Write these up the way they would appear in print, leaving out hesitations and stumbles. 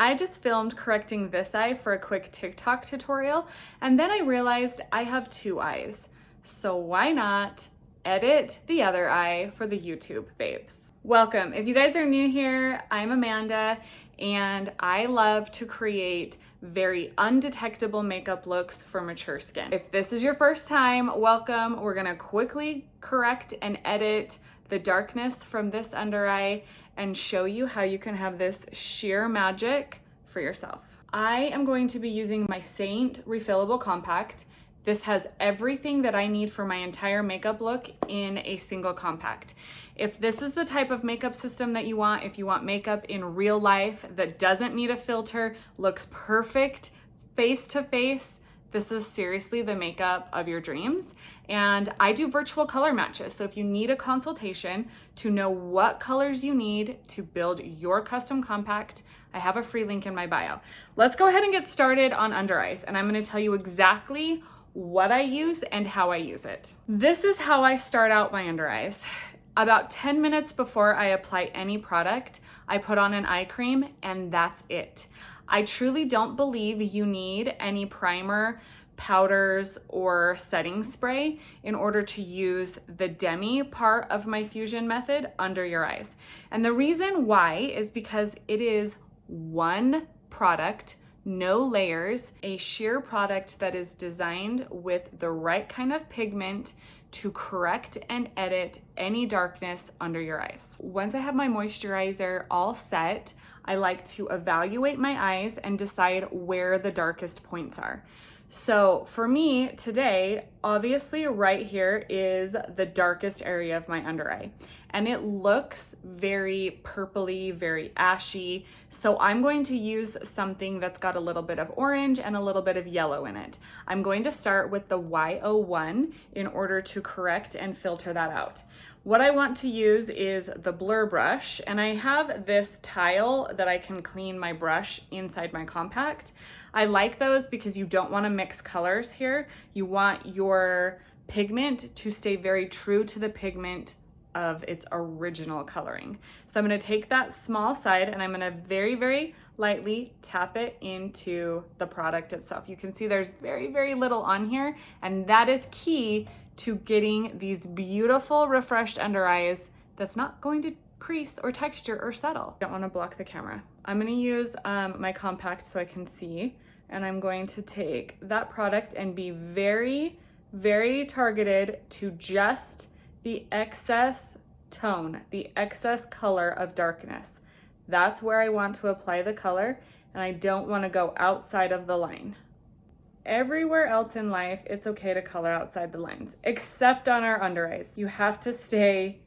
I just filmed correcting this eye for a quick TikTok tutorial, and then I realized I have two eyes. So why not edit the other eye for the YouTube babes? Welcome. If you guys are new here, I'm Amanda, and I love to create very undetectable makeup looks for mature skin. If this is your first time, welcome. We're gonna quickly correct and edit the darkness from this under eye and show you how you can have this sheer magic for yourself. I am going to be using my Saint refillable compact. This has everything that I need for my entire makeup look in a single compact. If this is the type of makeup system that you want, if you want makeup in real life that doesn't need a filter, looks perfect face to face, this is seriously the makeup of your dreams. And I do virtual color matches. So if you need a consultation to know what colors you need to build your custom compact, I have a free link in my bio. Let's go ahead and get started on under eyes. And I'm gonna tell you exactly what I use and how I use it. This is how I start out my under eyes. About 10 minutes before I apply any product, I put on an eye cream and that's it. I truly don't believe you need any primer, powders, or setting spray in order to use the demi part of my fusion method under your eyes. And the reason why is because it is one product, no layers, a sheer product that is designed with the right kind of pigment to correct and edit any darkness under your eyes. Once I have my moisturizer all set, I like to evaluate my eyes and decide where the darkest points are. So for me today, obviously right here is the darkest area of my under eye. And it looks very purpley, very ashy. So I'm going to use something that's got a little bit of orange and a little bit of yellow in it. I'm going to start with the Y01 in order to correct and filter that out. What I want to use is the blur brush, and I have this tile that I can clean my brush inside my compact. I like those because you don't want to mix colors here. You want your pigment to stay very true to the pigment of its original coloring. So I'm going to take that small side and I'm going to very, very lightly tap it into the product itself. You can see there's very, very little on here, and that is key to getting these beautiful refreshed under eyes that's not going to crease or texture or settle. I don't want to block the camera. I'm going to use my compact so I can see, and I'm going to take that product and be very, very targeted to just the excess tone, the excess color of darkness. That's where I want to apply the color, and I don't want to go outside of the line. Everywhere else in life, it's okay to color outside the lines, except on our under eyes. You have to stay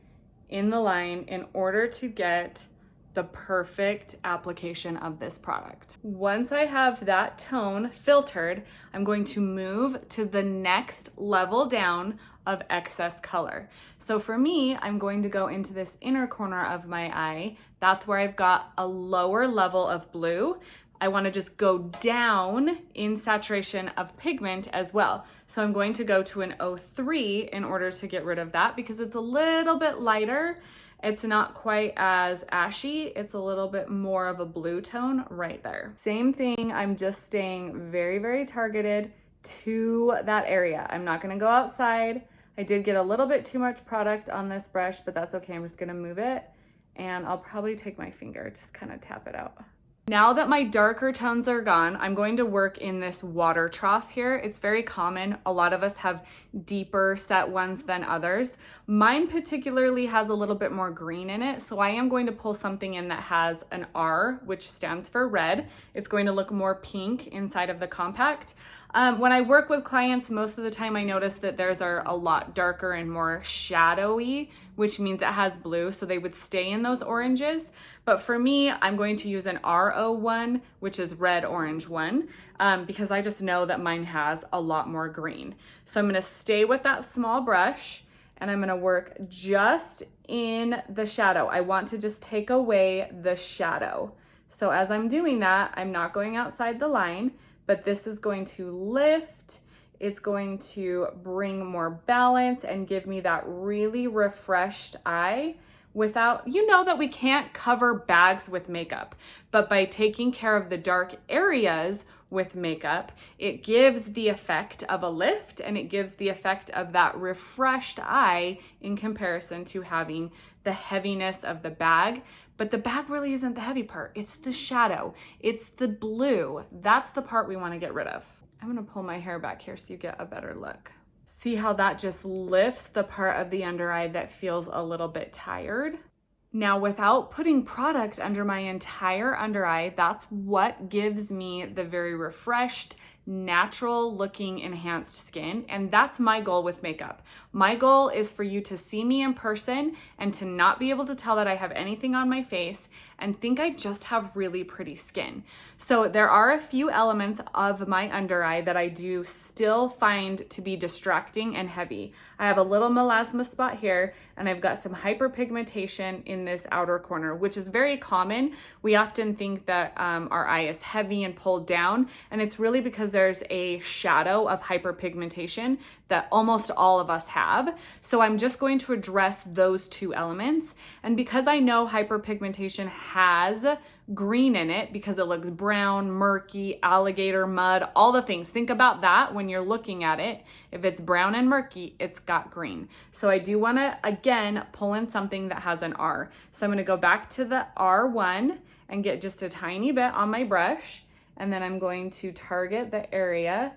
in the line in order to get the perfect application of this product. Once I have that tone filtered, I'm going to move to the next level down of excess color. So for me, I'm going to go into this inner corner of my eye. That's where I've got a lower level of blue. I want to just go down in saturation of pigment as well. So I'm going to go to an 03 in order to get rid of that because it's a little bit lighter. It's not quite as ashy. It's a little bit more of a blue tone right there. Same thing, I'm just staying very, very targeted to that area. I'm not gonna go outside. I did get a little bit too much product on this brush, but that's okay. I'm just gonna move it, and I'll probably take my finger, just kind of tap it out. Now that my darker tones are gone, I'm going to work in this water trough here. It's very common. A lot of us have deeper set ones than others. Mine particularly has a little bit more green in it, so I am going to pull something in that has an R, which stands for red. It's going to look more pink inside of the compact. When I work with clients, most of the time I notice that theirs are a lot darker and more shadowy, which means it has blue, so they would stay in those oranges. But for me, I'm going to use an R01, which is red orange one, because I just know that mine has a lot more green. So I'm gonna stay with that small brush, and I'm gonna work just in the shadow. I want to just take away the shadow. So as I'm doing that, I'm not going outside the line, but this is going to lift, it's going to bring more balance and give me that really refreshed eye without, you know that we can't cover bags with makeup, but by taking care of the dark areas with makeup, it gives the effect of a lift and it gives the effect of that refreshed eye in comparison to having the heaviness of the bag. But the bag really isn't the heavy part. It's the shadow. It's the blue. That's the part we want to get rid of. I'm going to pull my hair back here so you get a better look. See how that just lifts the part of the under eye that feels a little bit tired? Now, without putting product under my entire under eye, that's what gives me the very refreshed, natural looking enhanced skin. And that's my goal with makeup. My goal is for you to see me in person and to not be able to tell that I have anything on my face and think I just have really pretty skin. So there are a few elements of my under eye that I do still find to be distracting and heavy. I have a little melasma spot here, and I've got some hyperpigmentation in this outer corner, which is very common. We often think that our eye is heavy and pulled down, and it's really because there's a shadow of hyperpigmentation that almost all of us have. So I'm just going to address those two elements. And because I know hyperpigmentation has green in it because it looks brown, murky, alligator mud, all the things. Think about that when you're looking at it. If it's brown and murky, it's got green. So I do want to, again, pull in something that has an R. So I'm going to go back to the R1 and get just a tiny bit on my brush. And then I'm going to target the area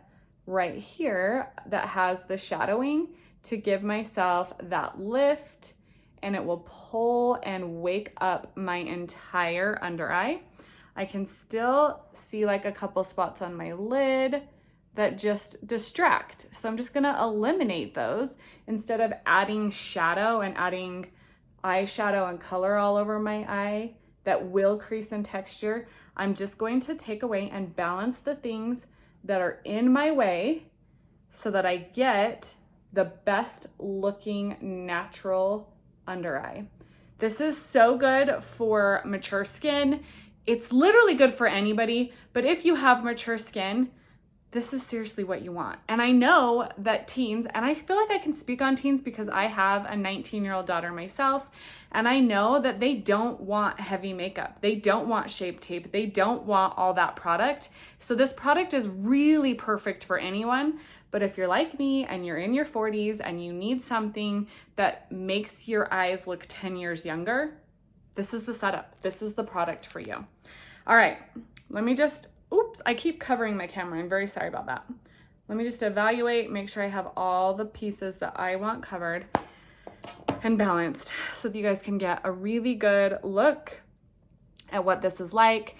right here that has the shadowing to give myself that lift, and it will pull and wake up my entire under eye. I can still see like a couple spots on my lid that just distract. So I'm just gonna eliminate those instead of adding shadow and adding eyeshadow and color all over my eye that will crease in texture. I'm just going to take away and balance the things that are in my way so that I get the best looking natural under eye. This is so good for mature skin. It's literally good for anybody, but if you have mature skin, this is seriously what you want. And I know that teens, and I feel like I can speak on teens because I have a 19-year-old daughter myself, and I know that they don't want heavy makeup. They don't want Shape Tape. They don't want all that product. So this product is really perfect for anyone. But if you're like me and you're in your 40s and you need something that makes your eyes look 10 years younger, this is the setup. This is the product for you. All right, let me just, oops, I keep covering my camera. I'm very sorry about that. Let me just evaluate, make sure I have all the pieces that I want covered and balanced so that you guys can get a really good look at what this is like.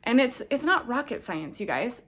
And it's not rocket science, you guys.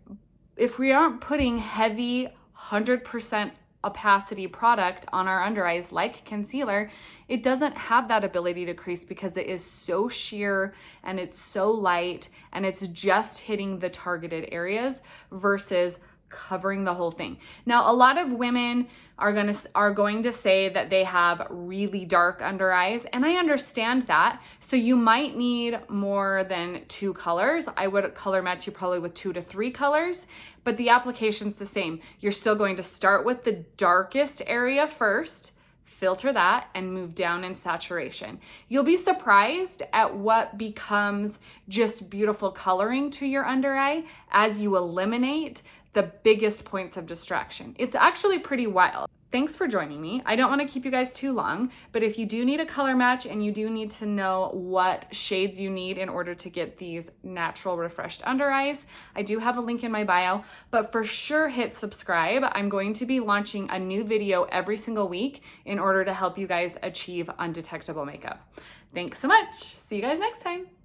If we aren't putting heavy 100% opacity product on our under eyes like concealer, it doesn't have that ability to crease because it is so sheer and it's so light and it's just hitting the targeted areas versus covering the whole thing. Now, a lot of women are going to say that they have really dark under eyes, and I understand that. So you might need more than 2 colors. I would color match you probably with 2 to 3 colors, but the application's the same. You're still going to start with the darkest area first, filter that, and move down in saturation. You'll be surprised at what becomes just beautiful coloring to your under eye as you eliminate the biggest points of distraction. It's actually pretty wild. Thanks for joining me. I don't want to keep you guys too long, but if you do need a color match and you do need to know what shades you need in order to get these natural refreshed under eyes, I do have a link in my bio, but for sure hit subscribe. I'm going to be launching a new video every single week in order to help you guys achieve undetectable makeup. Thanks so much. See you guys next time.